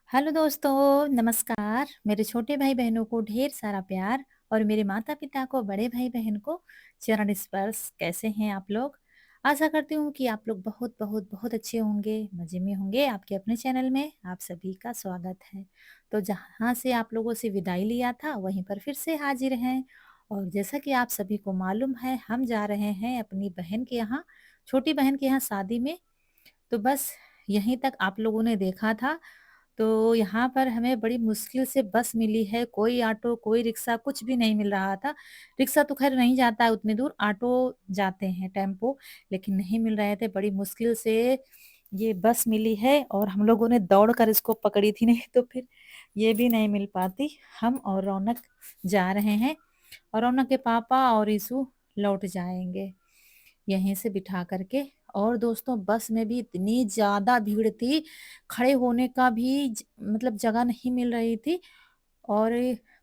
Hello दोस्तों, नमस्कार। मेरे छोटे भाई-बहनों को ढेर सारा प्यार और मेरे माता-पिता को, बड़े भाई-बहन को चरण स्पर्श। कैसे हैं आप लोग? आशा करती हूँ कि आप लोग बहुत, बहुत, बहुत अच्छे होंगे, मज़े में होंगे। आपके अपने चैनल में आप सभी का स्वागत है। तो जहाँ से आप लोगों से विदाई लिया था, वहीं पर फिर से हाज़िर हैं और जैसा कि आप सभी को मालूम है, हम जा रहे हैं अपनी बहन के यहाँ, छोटी बहन के यहाँ शादी में। तो बस यहीं तक आप लोगों ने देखा था। तो यहाँ पर हमें बड़ी मुश्किल से बस मिली है, कोई ऑटो, कोई रिक्शा कुछ भी नहीं मिल रहा था। रिक्शा तो ख़ैर नहीं जाता है उतनी दूर, ऑटो जाते हैं, टेम्पो, लेकिन नहीं मिल रहे थे। बड़ी मुश्किल से ये बस मिली है और हम लोगों ने दौड़ कर इसको पकड़ी थी, नहीं तो फिर ये भी नहीं मिल पाती। हम और रौनक जा रहे हैं और रौनक के पापा और ईशु लौट जाएँगे। यहीं से बिठा करके। और दोस्तों बस में भी इतनी ज़्यादा भीड़ थी, खड़े होने का भी मतलब जगह नहीं मिल रही थी। और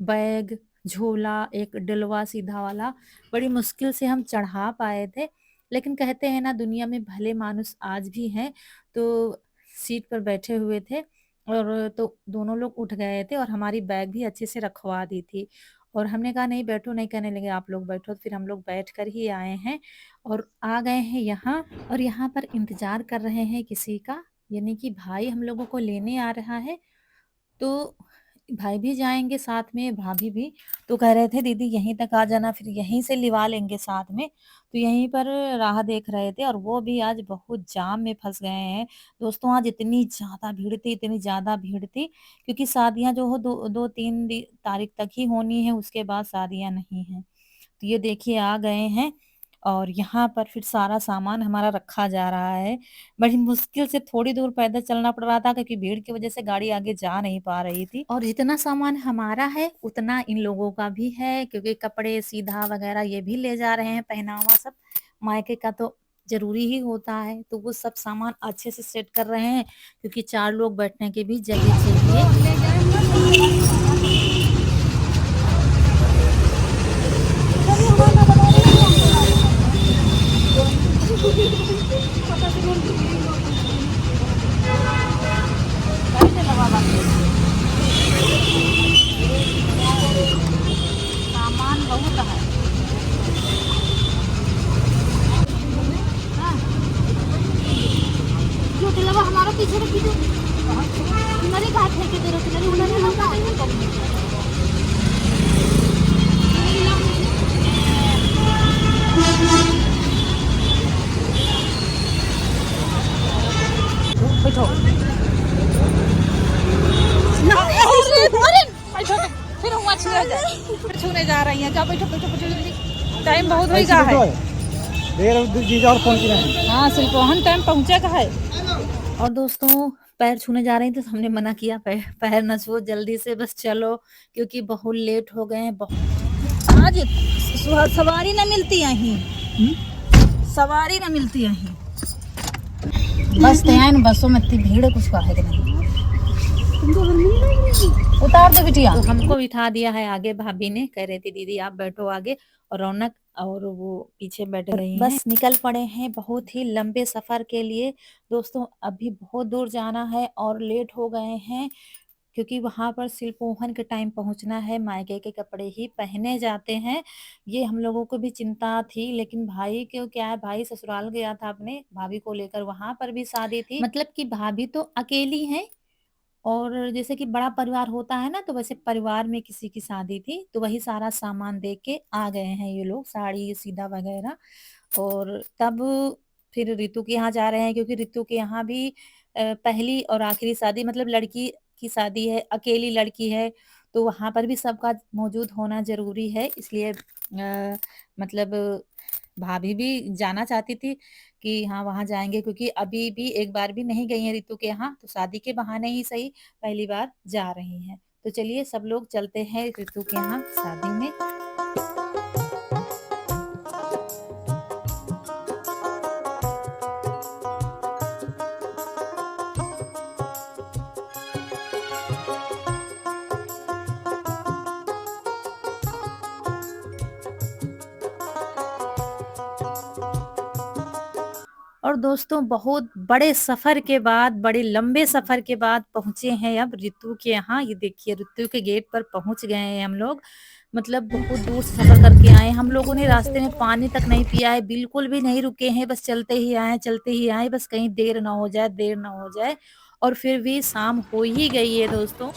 बैग, झोला, एक डलवा सीधा वाला बड़ी मुश्किल से हम चढ़ा पाए थे। लेकिन कहते हैं ना, दुनिया में भले मानुस आज भी हैं। तो सीट पर बैठे हुए थे और तो दोनों लोग उठ गए थे और हमारी बैग भी अच्छे से रखवा दी थी। और हमने कहा नहीं बैठो, नहीं कहने लगे आप लोग बैठो। फिर हम लोग बैठ कर ही आए हैं और आ गए हैं यहाँ। और यहाँ पर इंतज़ार कर रहे हैं किसी का, यानी कि भाई हम लोगों को लेने आ रहा है। तो भाई भी जाएँगे साथ में, भाभी भी। तो कह रहे थे दीदी यहीं तक आ जाना, फिर यहीं से लिवा लेंगे साथ में। तो यहीं पर राह देख रहे थे और वो भी आज बहुत जाम में फँस गए हैं। दोस्तों आज इतनी ज़्यादा भीड़ थी, इतनी ज़्यादा भीड़ थी, क्योंकि शादियाँ जो हो 2-3 तारीख तक ही होनी है, उसके बाद शादियाँ नहीं हैं। तो ये देखिए आ गए हैं और यहाँ पर फिर सारा सामान हमारा रखा जा रहा है। बड़ी मुश्किल से थोड़ी दूर पैदल चलना पड़ रहा था, क्योंकि भीड़ की वज़ह से गाड़ी आगे जा नहीं पा रही थी। और जितना सामान हमारा है, उतना इन लोगों का भी है, क्योंकि कपड़े सीधा वग़ैरह ये भी ले जा रहे हैं, पहनावा सब। मायके का तो ज़रूरी ही होता है, तो वो सब सामान अच्छे से सेट कर रहे हैं, क्योंकि 4 लोग बैठने की भी जगह चाहिए। सामान बहुत है। हाँ, जो दिलवा हमारा पीछे रखी थी, उन्होंने कहा ठेके दे रखी थी, उन्होंने हम कहा नहीं करेंगे। बैठो। फिर हुआ छूने जा रही हैं, जाओ बैठो बैठो बैठो जल्दी। टाइम बहुत हो गया है। देर जीजा और पहुंच रहे हैं। हाँ, सिलकोहन टाइम पहुँचे का है। और दोस्तों पैर छूने जा रही थी तो हमने मना किया, पैर न छुओ, जल्दी से बस चलो, क्योंकि बहुत लेट हो गए हैं। आज सवारी न मिलती यहीं, सवारी न मिलती यहीं। बस तैयार, बसों में इतनी भीड़ है, कुछ कहे के नहीं। उतार दे बिटिया। तो हमको बिठा दिया है आगे, भाभी ने कह रही थी दीदी आप बैठो आगे, और रौनक और वो पीछे बैठ गई हैं। बस निकल पड़े हैं बहुत ही लंबे सफर के लिए। दोस्तों अभी बहुत दूर जाना है और लेट हो गए हैं, क्योंकि वहां पर सिलपोहन के टाइम पहुंचना है। मायके के कपड़े ही पहने जाते हैं, ये हम लोगों को भी चिंता थी। लेकिन भाई क्यों, क्या है, भाई ससुराल गया था अपने भाभी को लेकर, वहां पर भी शादी थी। मतलब कि भाभी तो अकेली है, और जैसे कि बड़ा परिवार होता है ना, तो वैसे परिवार में किसी की शादी थी, तो वही सारा सामान दे के आ गए हैं ये लोग, साड़ी सीधा वगैरह। और तब फिर रितु के यहाँ जा रहे हैं, क्योंकि रितु के यहाँ भी पहली और आखिरी शादी, मतलब लड़की की शादी है, अकेली लड़की है, तो वहां पर भी सबका मौजूद होना जरूरी है। इसलिए मतलब भाभी भी जाना चाहती थी कि हाँ वहां जाएंगे, क्योंकि अभी भी एक बार भी नहीं गई है रितु के यहाँ, तो शादी के बहाने ही सही पहली बार जा रही हैं। तो चलिए सब लोग चलते हैं रितु के यहाँ शादी में। और दोस्तों बहुत बड़े सफ़र के बाद, बड़े लंबे सफ़र के बाद पहुँचे हैं अब रितु के यहाँ। ये देखिए रितु के गेट पर पहुँच गए हैं हम लोग। मतलब बहुत दूर से सफ़र करके आए हैं। हम लोगों ने रास्ते में पानी तक नहीं पिया है, बिल्कुल भी नहीं रुके हैं, बस चलते ही आए, बस कहीं देर ना हो जाए, देर ना हो जाए। और फिर भी शाम हो ही गई है दोस्तों।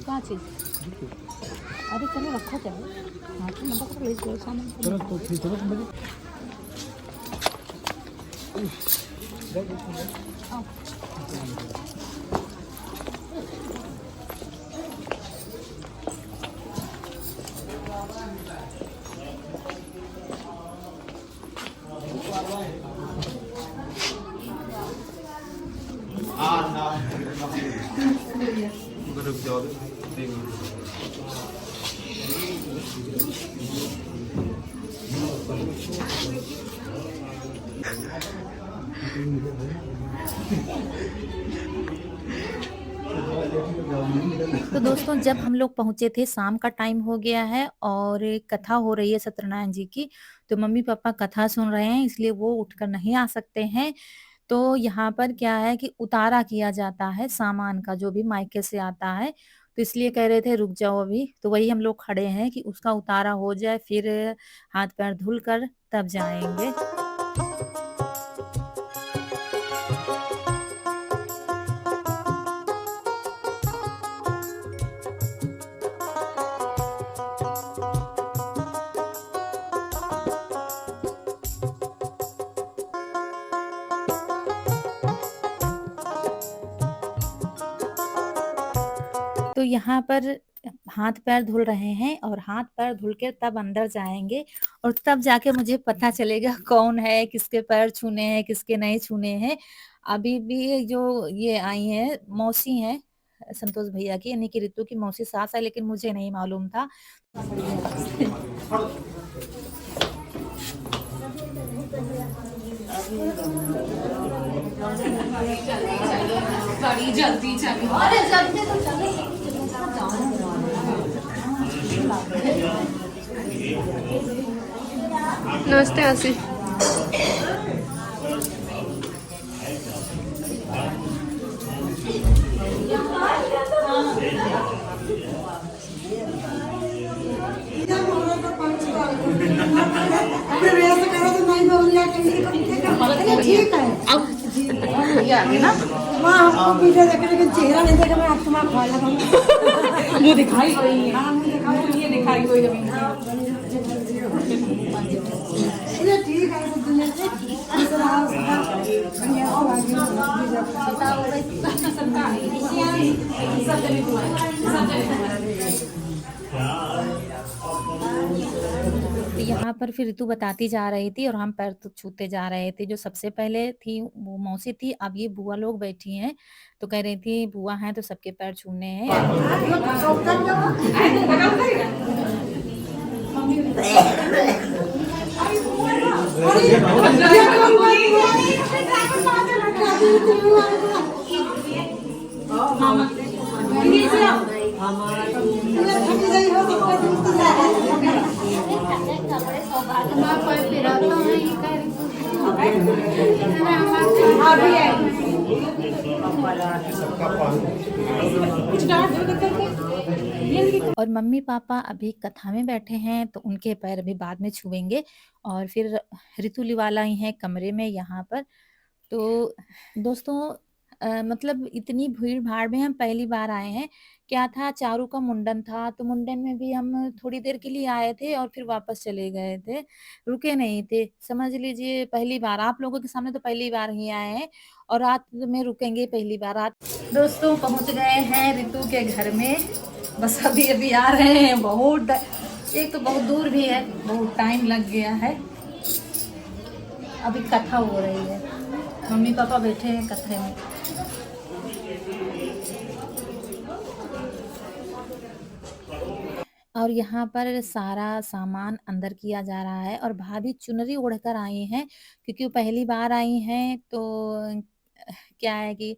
का चीज़? अरे चलो रखो चलो। हाँ, तो मतलब ले जाओ सामान को। चलो तो ठीक है तुम आओ। रुक जाओ। तो दोस्तों जब हम लोग पहुँचे थे शाम का टाइम हो गया है और कथा हो रही है सत्यनारायण जी की, तो मम्मी-पापा कथा सुन रहे हैं इसलिए वो उठकर नहीं आ सकते हैं। तो यहाँ पर क्या है कि उतारा किया जाता है सामान का जो भी मायके से आता है, तो इसलिए कह रहे थे रुक जाओ अभी, तो वही हम लोग खड़े हैं कि उसका उतारा हो जाए फिर हाथ-पैर धुल कर तब जाएँगे। तो यहाँ पर हाथ-पैर धुल रहे हैं और हाथ-पैर धुल के तब अंदर जाएँगे और तब जाके मुझे पता चलेगा कौन है, किसके पैर छूने हैं, किसके नहीं छूने हैं। अभी भी जो ये आई हैं, मौसी हैं संतोष भैया की यानी कि रितु की मौसी सास है लेकिन मुझे नहीं मालूम था। बड़ी जल्दी चली। अरे जल्दी तो चलो। नमस्ते आसी। ठीक है ये आ गए ना। वहाँ आपको वीडियो देखे लेकिन चेहरा नहीं देखा। मैं आप तुम्हारा खा लगा मुँह दिखाई कोई नहीं है। ये दिखाई कोई नहीं। ये ठीक है सब दुनिया से दूसरा बढ़िया और आगे सब जने को है। सब जने को है। तो यहाँ पर फिर ऋतु बताती जा रही थी और हम पैर तो छूते जा रहे थे। जो सबसे पहले थी वो मौसी थी, अब ये बुआ लोग बैठी हैं, तो कह रही थी बुआ हैं तो सबके पैर छूने हैं। और मम्मी-पापा अभी कथा में बैठे हैं, तो उनके पैर अभी बाद में छुएँगे और फिर ऋतुलिवाला आई हैं कमरे में यहाँ पर। तो दोस्तों मतलब इतनी भीड़-भाड़ में हम पहली बार आए हैं। क्या था चारू का मुंडन था, तो मुंडन में भी हम थोड़ी देर के लिए आए थे और फिर वापस चले गए थे, रुके नहीं थे। समझ लीजिए पहली बार आप लोगों के सामने तो पहली बार ही आए हैं और रात में रुकेंगे पहली बार रात। दोस्तों पहुँच गए हैं रितु के घर में, बस अभी-अभी आ रहे हैं एक तो बहुत दूर भी है, बहुत टाइम लग गया है। अभी कथा हो रही है, मम्मी-पापा बैठे हैं कथे में। और यहाँ पर सारा सामान अंदर किया जा रहा है और भाभी चुनरी ओढ़कर आई हैं क्योंकि वो पहली बार आई हैं तो क्या है कि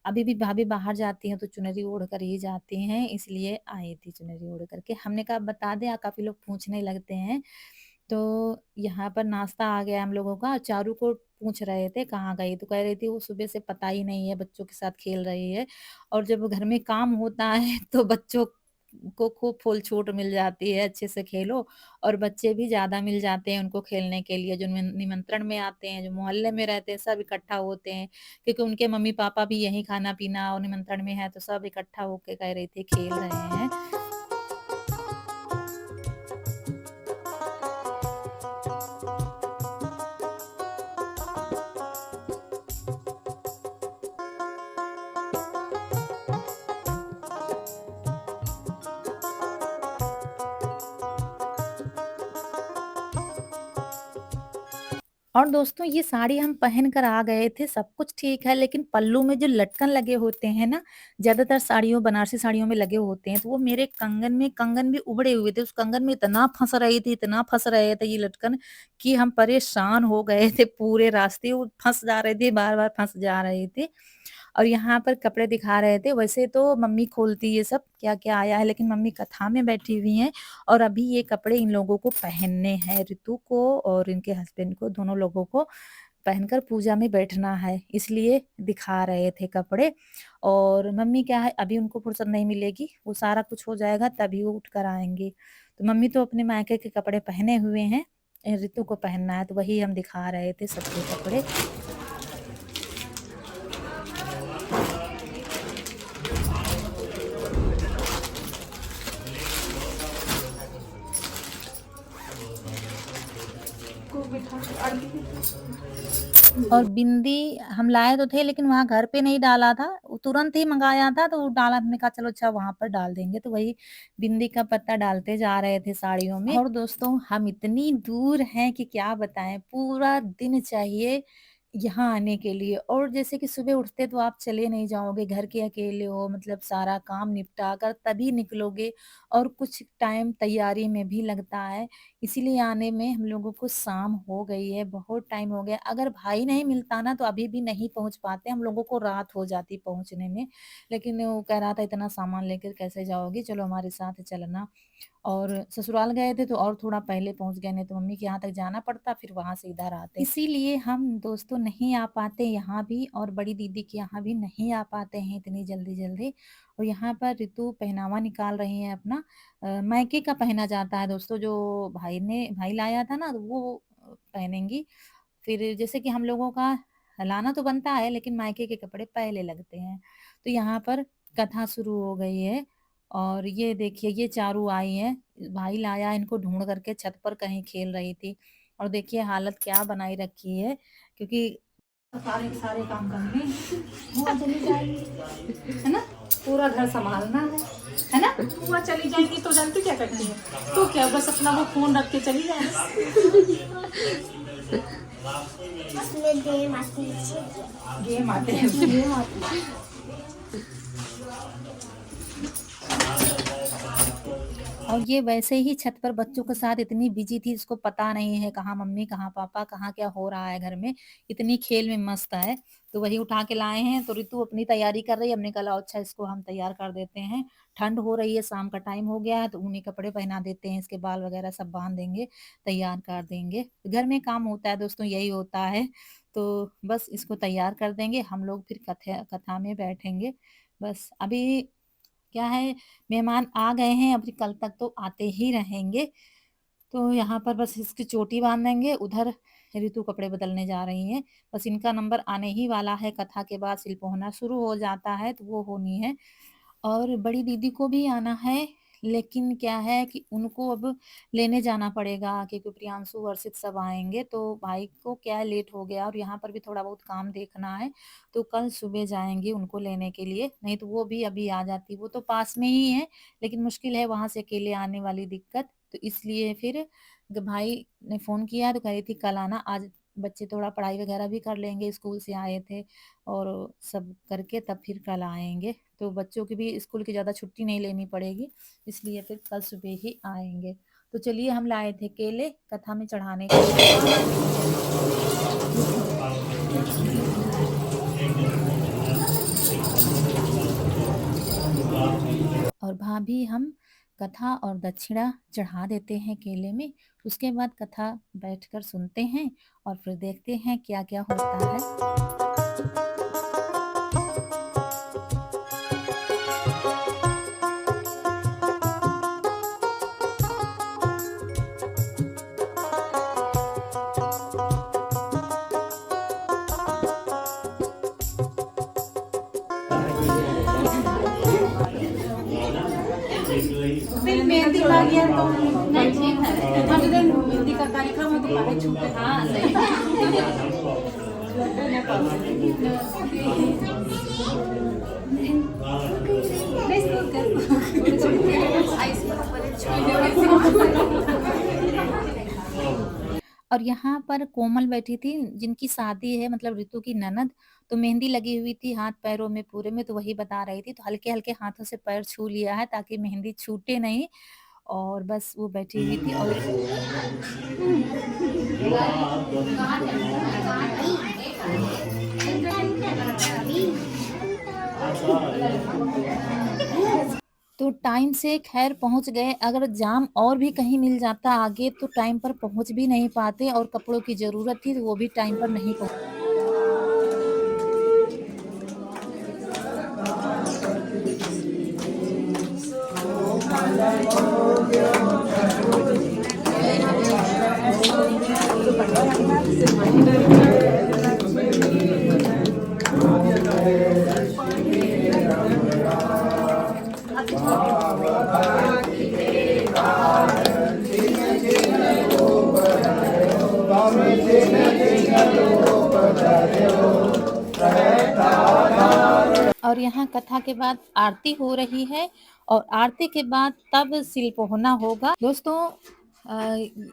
अभी भी भाभी बाहर जाती हैं तो चुनरी ओढ़ कर ही जाती हैं, इसलिए आई थी चुनरी ओढ़ कर के। हमने कहा बता दें, काफ़ी लोग पूछने लगते हैं। तो यहाँ पर नाश्ता आ गया हम लोगों का। चारू को पूछ रहे थे कहाँ गई, तो कह रही थी वो सुबह से पता ही नहीं है, बच्चों के साथ खेल रही है। और जब घर में काम होता है तो बच्चों को खूब फुल छूट मिल जाती है, अच्छे से खेलो। और बच्चे भी ज़्यादा मिल जाते हैं उनको खेलने के लिए, जो निमंत्रण में आते हैं, जो मोहल्ले में रहते हैं, सब इकट्ठा होते हैं। क्योंकि उनके मम्मी-पापा भी यहीं खाना-पीना और निमंत्रण में है, तो सब इकट्ठा होके कह रही थी खेल रहे हैं। और दोस्तों ये साड़ी हम पहन कर आ गए थे, सब कुछ ठीक है, लेकिन पल्लू में जो लटकन लगे होते हैं ना, ज़्यादातर साड़ियों बनारसी साड़ियों में लगे होते हैं, तो वो मेरे कंगन भी उभड़े हुए थे। उस कंगन में इतना फँस रही थी, इतना फँस रहे थे ये लटकन कि हम परेशान हो गए थे पूरे रास्ते। वो फँस जा रहे थे, बार-बार फँस जा रहे थे। और यहाँ पर कपड़े दिखा रहे थे, वैसे तो मम्मी खोलती ये सब क्या-क्या आया है, लेकिन मम्मी कथा में बैठी हुई हैं और अभी ये कपड़े इन लोगों को पहनने हैं, रितु को और इनके हस्बैंड को, दोनों लोगों को पहनकर पूजा में बैठना है, इसलिए दिखा रहे थे कपड़े। और मम्मी क्या है, अभी उनको फुर्सत नहीं मिलेगी, वो सारा कुछ हो जाएगा तभी वो उठकर आएँगे। तो मम्मी तो अपने मायके के कपड़े पहने हुए हैं, रितु को पहनना है, तो वही हम दिखा रहे थे सबके कपड़े। को बिठा आंटी और बिंदी हम लाए तो थे, लेकिन वहाँ घर पे नहीं डाला था, वो तुरंत ही मँगाया था, तो वो डाला, हमने कहा चलो अच्छा वहाँ पर डाल देंगे, तो वही बिंदी का पत्ता डालते जा रहे थे साड़ियों में। और दोस्तों हम इतनी दूर हैं कि क्या बताएँ, पूरा दिन चाहिए यहाँ आने के लिए। और जैसे कि सुबह उठते तो आप चले नहीं जाओगे, घर के अकेले हो, मतलब सारा काम निपटा कर तभी निकलोगे और कुछ टाइम तैयारी में भी लगता है। इसीलिए आने में हम लोगों को शाम हो गई है, बहुत टाइम हो गया। अगर भाई नहीं मिलता ना तो अभी भी नहीं पहुँच पाते, हम लोगों को रात हो जाती पहुँचने में। लेकिन वो कह रहा था इतना सामान लेकर कैसे जाओगी, चलो हमारे साथ चलना। और ससुराल गए थे तो और थोड़ा पहले पहुँच गए, नहीं तो मम्मी के यहाँ तक जाना पड़ता, फिर वहाँ से इधर आते। इसीलिए हम दोस्तों नहीं आ पाते यहाँ भी, और बड़ी दीदी के यहाँ भी नहीं आ पाते हैं इतनी जल्दी-जल्दी। और यहाँ पर ऋतु पहनावा निकाल रही है अपना, मायके का पहना जाता है दोस्तों, जो भाई लाया था ना, तो वो पहनेंगी। फिर जैसे कि हम लोगों का लाना तो बनता है, लेकिन मायके के कपड़े पहले लगते हैं। तो यहाँ पर कथा शुरू हो गई है। और ये देखिए ये चारू आई हैं, भाई लाया, इनको ढूँढ करके छत पर कहीं खेल रही थी। और देखिए हालत क्या बनाई रखी है, क्योंकि सारे सारे काम करने बुआ चली जाएगी, है ना, पूरा घर संभालना है ना। बुआ चली जाएगी तो जानती क्या करती है, तो क्या बस अपना वो फोन रख के चली जाए। गेम आते हैं, गेम आते हैं। और ये वैसे ही छत पर बच्चों के साथ इतनी बिजी थी, इसको पता नहीं है कहाँ मम्मी, कहाँ पापा, कहाँ क्या हो रहा है घर में, इतनी खेल में मस्त है। तो वही उठा के लाए हैं, तो ऋतु अपनी तैयारी कर रही है, हमने कहा लाओ अच्छा इसको हम तैयार कर देते हैं। ठंड हो रही है, शाम का टाइम हो गया है, तो ऊनी कपड़े पहना देते हैं, इसके बाल वगैरह सब बांध देंगे, तैयार कर देंगे। घर में काम होता है दोस्तों, यही होता है। तो बस इसको तैयार कर देंगे, हम लोग फिर कथा में बैठेंगे। बस अभी क्या है, मेहमान आ गए हैं, अभी कल तक तो आते ही रहेंगे। तो यहाँ पर बस इसकी चोटी बांध देंगे, उधर ऋतु कपड़े बदलने जा रही हैं। बस इनका नंबर आने ही वाला है, कथा के बाद शिल्प शुरू हो जाता है, तो वो होनी है। और बड़ी दीदी को भी आना है, लेकिन क्या है कि उनको अब लेने जाना पड़ेगा, क्योंकि प्रियांशु, वर्षित सब आएँगे, तो भाई को क्या है लेट हो गया और यहाँ पर भी थोड़ा बहुत काम देखना है, तो कल सुबह जाएँगे उनको लेने के लिए, नहीं तो वो भी अभी आ जाती। वो तो पास में ही है, लेकिन मुश्किल है वहाँ से अकेले आने वाली दिक्कत, तो इसलिए फिर भाई ने फ़ोन किया तो कह रही थी कल आना, आज बच्चे थोड़ा पढ़ाई वगैरह भी कर लेंगे, स्कूल से आए थे और सब करके तब फिर कल आएँगे। तो बच्चों की भी स्कूल की ज़्यादा छुट्टी नहीं लेनी पड़ेगी, इसलिए फिर कल सुबह ही आएँगे। तो चलिए हम लाए थे केले कथा में चढ़ाने के लिए। और भाभी हम कथा और दक्षिणा चढ़ा देते हैं केले में। उसके बाद कथा बैठकर सुनते हैं और फिर देखते हैं क्या-क्या होता है। फिर मेहंदी ला गया तो नहीं ठीक है। हाँ जो दिन मेहंदी का कार्यक्रम है तो पहले छूटे। हाँ सही और यहाँ पर कोमल बैठी थी जिनकी शादी है, मतलब ऋतु की ननद, तो मेहंदी लगी हुई थी हाथ पैरों में पूरे में, तो वही बता रही थी। तो हल्के-हल्के हाथों से पैर छू लिया है ताकि मेहंदी छूटे नहीं, और बस वो बैठी हुई थी। और तो टाइम से खैर पहुँच गए। अगर जाम और भी कहीं मिल जाता आगे तो टाइम पर पहुँच भी नहीं पाते, और कपड़ों की ज़रूरत थी तो वो भी टाइम पर नहीं पहुँच। और यहाँ कथा के बाद आरती हो रही है, और आरती के बाद तब सिलपोहना होगा। दोस्तों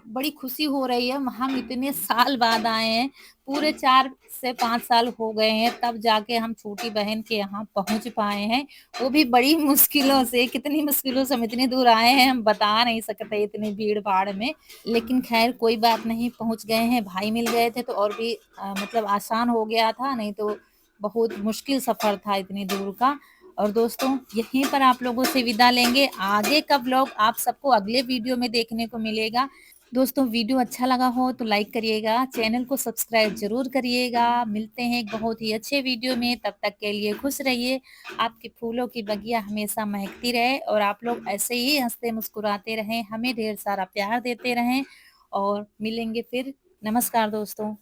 बड़ी खुशी हो रही है, हम इतने साल बाद आए हैं, पूरे 4 से 5 साल हो गए हैं, तब जाके हम छोटी बहन के यहाँ पहुँच पाए हैं, वो भी बड़ी मुश्किलों से। कितनी मुश्किलों से हम इतनी दूर आए हैं हम बता नहीं सकते इतनी भीड़-भाड़ में। लेकिन खैर कोई बात नहीं, पहुँच गए हैं, भाई मिल गए थे तो और भी मतलब आसान हो गया था, नहीं तो बहुत मुश्किल सफ़र था इतनी दूर का। और दोस्तों यहीं पर आप लोगों से विदा लेंगे, आगे का व्लॉग आप सबको अगले वीडियो में देखने को मिलेगा। दोस्तों वीडियो अच्छा लगा हो तो लाइक करिएगा, चैनल को सब्सक्राइब ज़रूर करिएगा। मिलते हैं एक बहुत ही अच्छे वीडियो में, तब तक के लिए खुश रहिए। आपके फूलों की बगिया हमेशा महकती रहे, और आप लोग ऐसे ही हँसते मुस्कुराते रहें, हमें ढेर सारा प्यार देते रहें, और मिलेंगे फिर। नमस्कार दोस्तों।